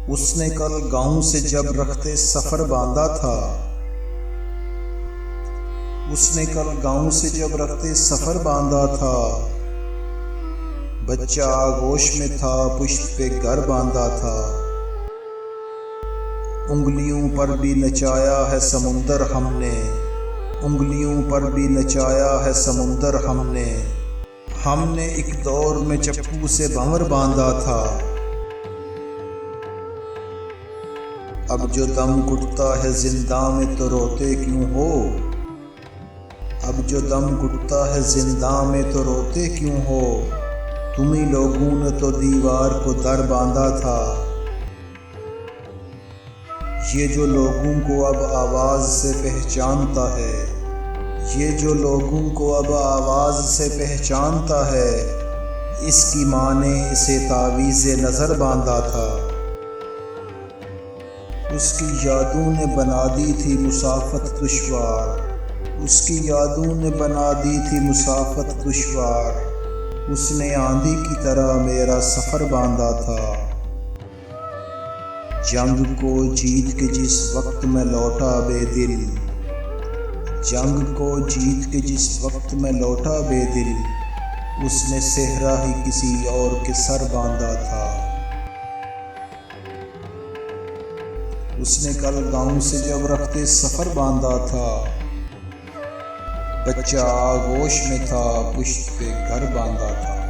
اس نے کل گاؤں سے جب رختے سفر باندھا تھا، اس نے کل گاؤں سے جب رختے سفر باندھا تھا، بچہ آغوش میں تھا پشت پہ گھر باندھا تھا، انگلیوں پر بھی نچایا ہے سمندر ہم نے، انگلیوں پر بھی نچایا ہے سمندر ہم نے ایک دور میں چپو سے بھنور باندھا تھا، اب جو دم گھٹتا ہے زنداں میں تو روتے کیوں ہو، اب جو دم گھٹتا ہے زنداں میں تو روتے کیوں ہو، تمہیں لوگوں نے تو دیوار کو در باندھا تھا، یہ جو لوگوں کو اب آواز سے پہچانتا ہے، یہ جو لوگوں کو اب آواز سے پہچانتا ہے، اس کی ماں نے اسے تعویذ نظر باندھا تھا، اس کی یادوں نے بنا دی تھی مسافت دشوار، اس کی یادوں نے بنا دی تھی مسافت دشوار، اس نے آندھی کی طرح میرا سفر باندھا تھا، جنگ کو جیت کے جس وقت میں لوٹا بے دل، جنگ کو جیت کے جس وقت میں لوٹا بے دل، اس نے صحرا ہی کسی اور کے سر باندھا تھا، اس نے کل گاؤں سے جب رختے سفر باندھا تھا، بچہ آغوش میں تھا پشت پہ گھر باندھا تھا۔